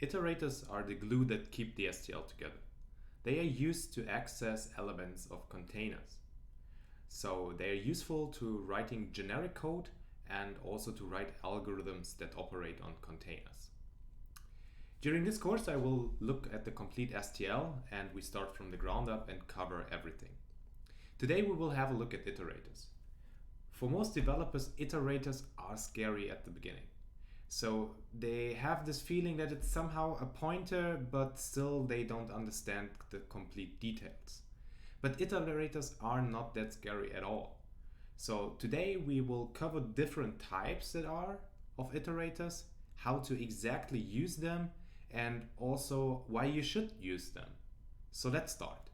Iterators are the glue that keep the STL together. They are used to access elements of containers. So they are useful to writing generic code and also to write algorithms that operate on containers. During this course, I will look at the complete STL, and we start from the ground up and cover everything. Today we will have a look at iterators. For most developers, iterators are scary at the beginning. So they have this feeling that it's somehow a pointer, but still they don't understand the complete details. But iterators are not that scary at all. So today we will cover different types that are of iterators, how to exactly use them, and also why you should use them. So let's start.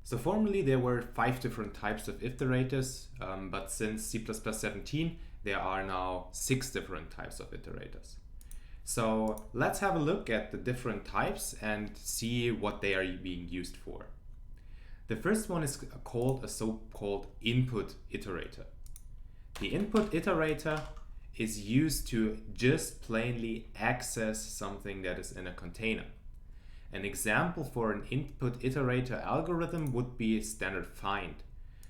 So formerly there were 5 different types of iterators, but since C ++17 there are now 6 different types of iterators. So let's have a look at the different types and see what they are being used for. The first one is called a so-called input iterator. The input iterator is used to just plainly access something that is in a container. An example for an input iterator algorithm would be standard find.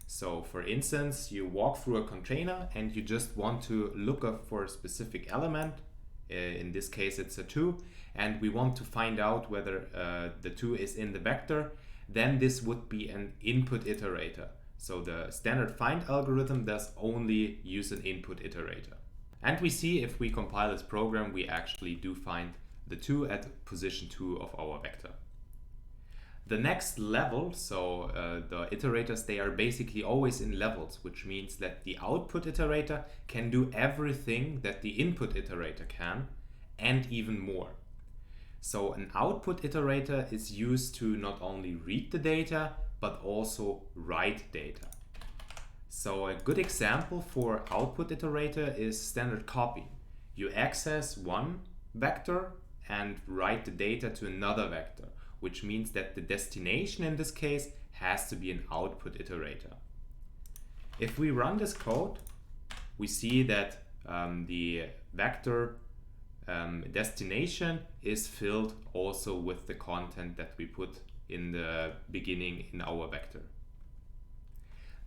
So for instance, you walk through a container and you just want to look up for a specific element. In this case it's a 2, and we want to find out whether the 2 is in the vector. Then this would be an input iterator. So the standard find algorithm does only use an input iterator. And we see if we compile this program, we actually do find the 2 at position 2 of our vector. The next level, so the iterators, they are basically always in levels, which means that the output iterator can do everything that the input iterator can, and even more. So an output iterator is used to not only read the data, but also write data. So a good example for output iterator is standard copy. You access one vector and write the data to another vector, which means that the destination in this case has to be an output iterator. If we run this code, we see that the vector destination is filled also with the content that we put in the beginning in our vector.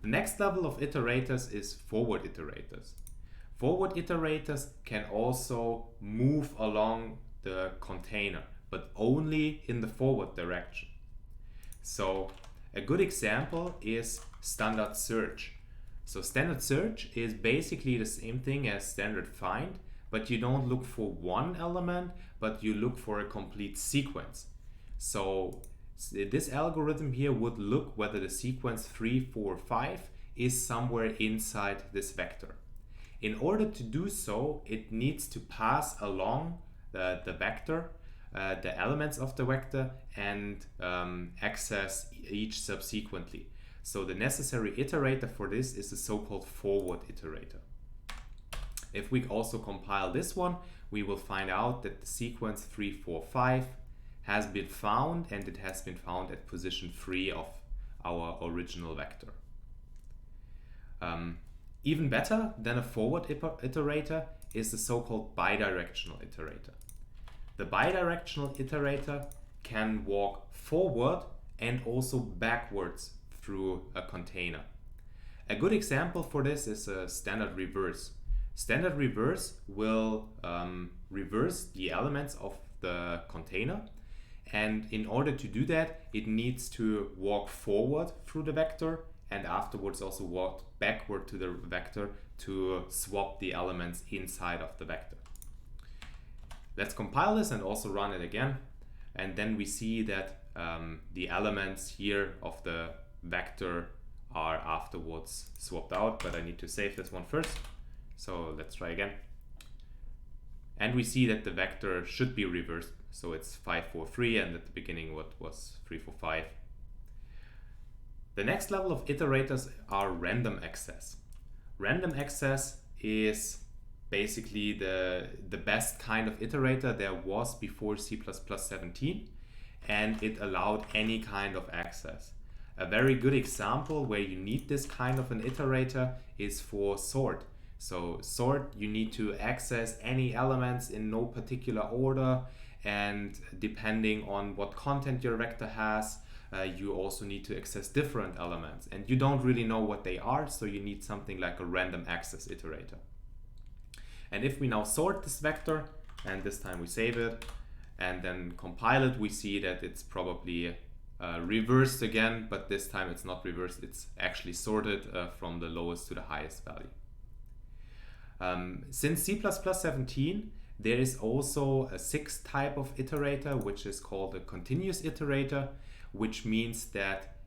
The next level of iterators is forward iterators. Forward iterators can also move along the container, but only in the forward direction. So a good example is standard search. So standard search is basically the same thing as standard find, but you don't look for one element, but you look for a complete sequence. So this algorithm here would look whether the sequence 3, 4, 5 is somewhere inside this vector. In order to do so, it needs to pass along the vector, the elements of the vector, and access each subsequently. So the necessary iterator for this is the so-called forward iterator. If we also compile this one, we will find out that the sequence 3, 4, 5 has been found, and it has been found at position 3 of our original vector. Even better than a forward iterator is the so-called bidirectional iterator. The bidirectional iterator can walk forward and also backwards through a container. A good example for this is a standard reverse. Standard reverse will reverse the elements of the container, and in order to do that, it needs to walk forward through the vector and afterwards also walk backward to the vector to swap the elements inside of the vector. Let's compile this and also run it again, and then we see that the elements here of the vector are afterwards swapped out, but I need to save this one first. So let's try again. And we see that the vector should be reversed. So it's 5, 4, 3, and at the beginning what was 3, 4, 5. The next level of iterators are random access. Random access is basically the best kind of iterator there was before C ++17, and it allowed any kind of access. A very good example where you need this kind of an iterator is for sort. So sort, you need to access any elements in no particular order, and depending on what content your vector has, you also need to access different elements, and you don't really know what they are, so you need something like a random access iterator. And if we now sort this vector, and this time we save it and then compile it, we see that it's probably reversed again, but this time it's not reversed, it's actually sorted from the lowest to the highest value. Since C++17, there is also a sixth type of iterator, which is called a continuous iterator, which means that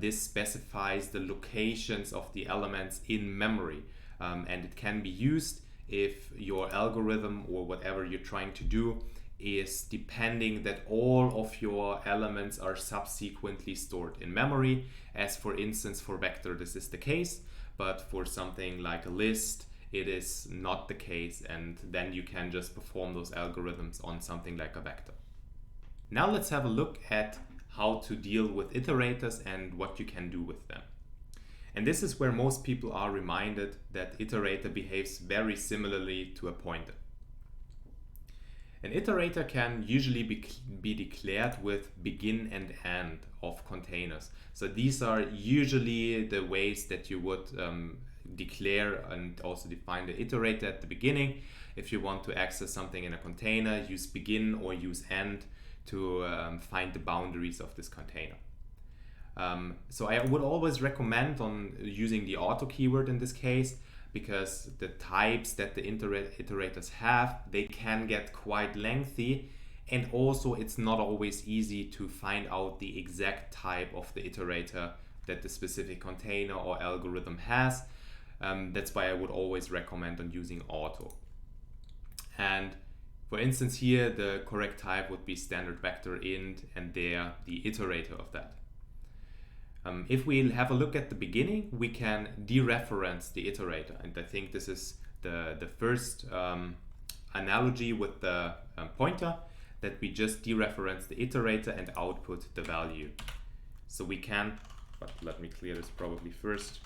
this specifies the locations of the elements in memory. And it can be used if your algorithm or whatever you're trying to do is depending that all of your elements are subsequently stored in memory. As for instance, for vector, this is the case, but for something like a list, it is not the case, and then you can just perform those algorithms on something like a vector. Now let's have a look at how to deal with iterators and what you can do with them. And this is where most people are reminded that iterator behaves very similarly to a pointer. An iterator can usually be declared with begin and end of containers. So these are usually the ways that you would declare and also define the iterator at the beginning. If you want to access something in a container, use begin or use end to find the boundaries of this container. So I would always recommend on using the auto keyword in this case, because the types that the iterators have, they can get quite lengthy, and also it's not always easy to find out the exact type of the iterator that the specific container or algorithm has. That's why I would always recommend on using auto. And for instance here, the correct type would be standard vector int, and there the iterator of that. If we have a look at the beginning, we can dereference the iterator, and I think this is the first analogy with the pointer, that we just dereference the iterator and output the value. So we can, but let me clear this probably first.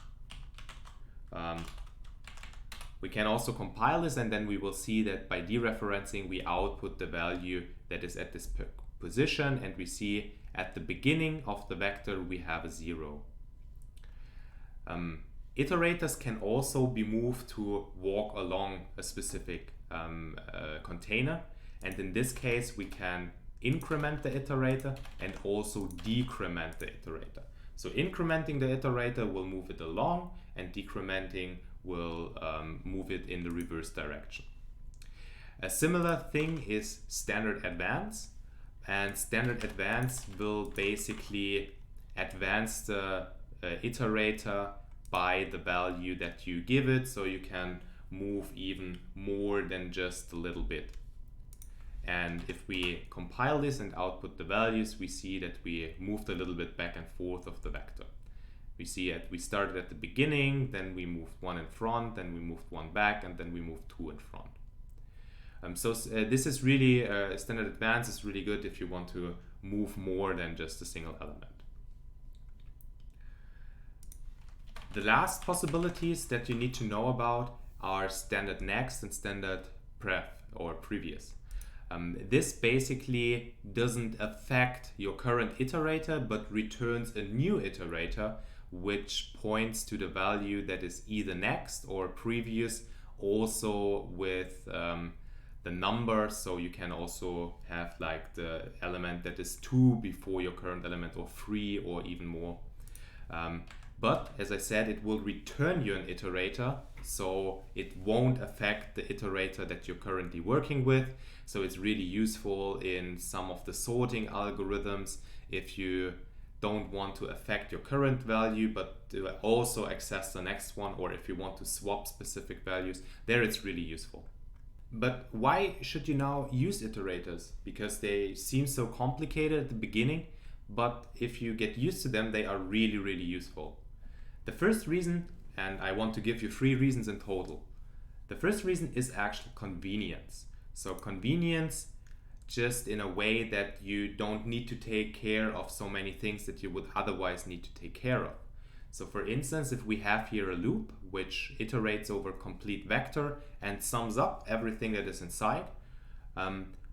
We can also compile this, and then we will see that by dereferencing we output the value that is at this position, and we see at the beginning of the vector we have a 0. Iterators can also be moved to walk along a specific container, and in this case we can increment the iterator and also decrement the iterator. So incrementing the iterator will move it along, and decrementing will move it in the reverse direction. A similar thing is standard advance, and standard advance will basically advance the iterator by the value that you give it, so you can move even more than just a little bit. And if we compile this and output the values, we see that we moved a little bit back and forth of the vector. We see that we started at the beginning, then we moved 1 in front, then we moved 1 back, and then we moved 2 in front. This is really, standard advance is really good if you want to move more than just a single element. The last possibilities that you need to know about are standard next and standard pref or previous. This basically doesn't affect your current iterator, but returns a new iterator which points to the value that is either next or previous, also with the number. So you can also have like the element that is 2 before your current element, or 3, or even more. But as I said, it will return you an iterator, so it won't affect the iterator that you're currently working with. So it's really useful in some of the sorting algorithms if you don't want to affect your current value but to also access the next one, or if you want to swap specific values, there it's really useful. But why should you now use iterators? Because they seem so complicated at the beginning, but if you get used to them, they are really, really useful. The first reason, and I want to give you 3 reasons in total. The first reason is actually convenience. So convenience just in a way that you don't need to take care of so many things that you would otherwise need to take care of. So for instance, if we have here a loop which iterates over complete vector and sums up everything that is inside,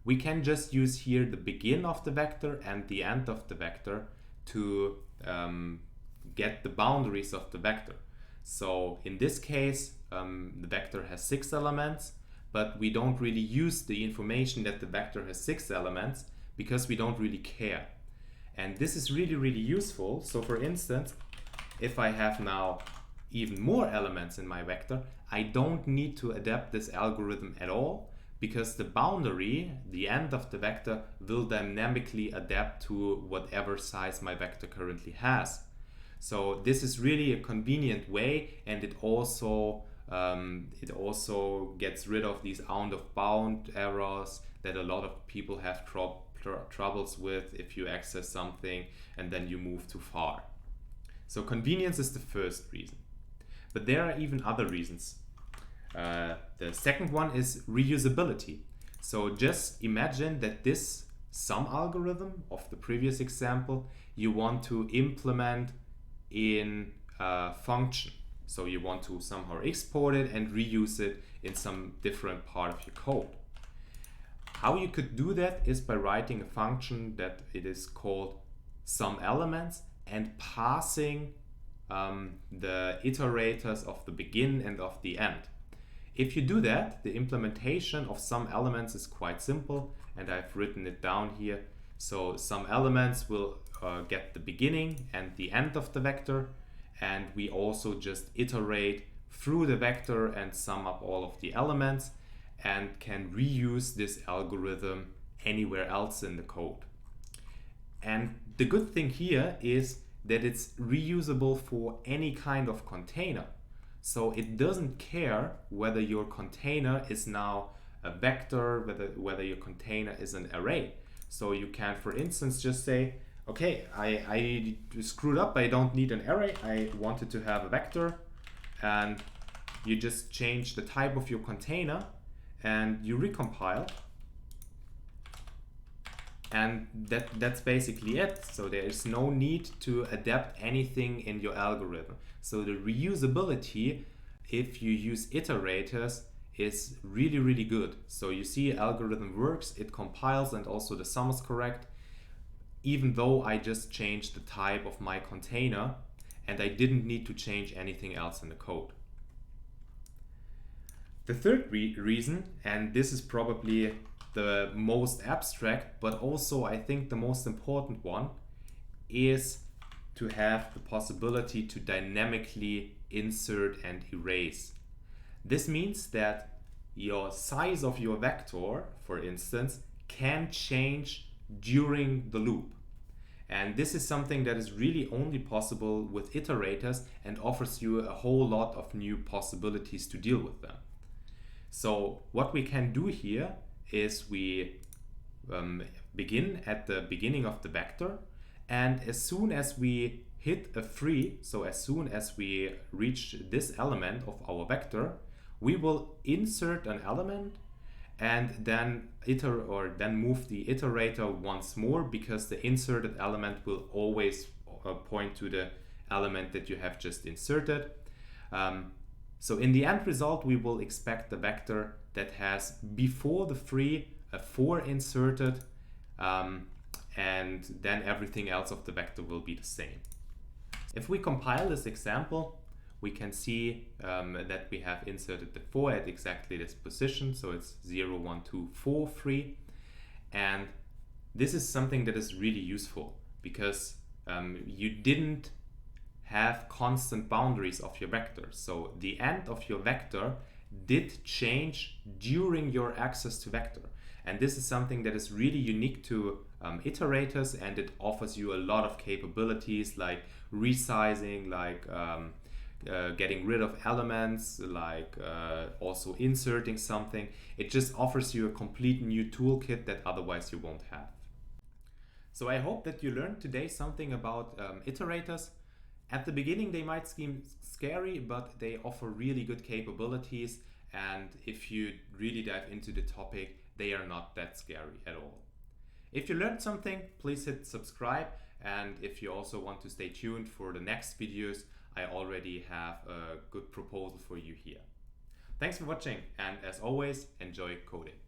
we can just use here the begin of the vector and the end of the vector to get the boundaries of the vector. So in this case, the vector has 6 elements, but we don't really use the information that the vector has 6 elements because we don't really care. And this is really, really useful. So for instance, if I have now even more elements in my vector, I don't need to adapt this algorithm at all, because the boundary, the end of the vector, will dynamically adapt to whatever size my vector currently has. So this is really a convenient way, and it also gets rid of these out of bound errors that a lot of people have troubles with if you access something and then you move too far. So convenience is the first reason. But there are even other reasons. The second one is reusability. So just imagine that this sum algorithm of the previous example you want to implement in a function. So you want to somehow export it and reuse it in some different part of your code. How you could do that is by writing a function that it is called sum elements and passing the iterators of the begin and of the end. If you do that, the implementation of sum elements is quite simple, and I've written it down here. So sum elements will get the beginning and the end of the vector, and we also just iterate through the vector and sum up all of the elements, and can reuse this algorithm anywhere else in the code. And the good thing here is that it's reusable for any kind of container. So it doesn't care whether your container is now a vector, whether your container is an array. So you can, for instance, just say, okay, I screwed up, I don't need an array, I wanted to have a vector, and you just change the type of your container and you recompile. And that's basically it. So there is no need to adapt anything in your algorithm. So the reusability, if you use iterators, is really, really good. So you see algorithm works, it compiles, and also the sum is correct, even though I just changed the type of my container and I didn't need to change anything else in the code. The third reason, and this is probably the most abstract, but also I think the most important one, is to have the possibility to dynamically insert and erase. This means that your size of your vector, for instance, can change during the loop. And this is something that is really only possible with iterators and offers you a whole lot of new possibilities to deal with them. So what we can do here is we begin at the beginning of the vector, and as soon as we hit a free, so as soon as we reach this element of our vector, we will insert an element and then move the iterator once more, because the inserted element will always point to the element that you have just inserted. So in the end result, we will expect the vector that has before the free a 4 inserted, and then everything else of the vector will be the same. If we compile this example, we can see that we have inserted the 4 at exactly this position, so it's 0, 1, 2, 4, 3. And this is something that is really useful, because you didn't have constant boundaries of your vector. So the end of your vector did change during your access to vector. And this is something that is really unique to iterators, and it offers you a lot of capabilities like resizing, like getting rid of elements, like also inserting something. It just offers you a complete new toolkit that otherwise you won't have. So I hope that you learned today something about iterators. At the beginning they might seem scary, but they offer really good capabilities, and if you really dive into the topic, they are not that scary at all. If you learned something, please hit subscribe, and if you also want to stay tuned for the next videos, I already have a good proposal for you here. Thanks for watching, and as always, enjoy coding.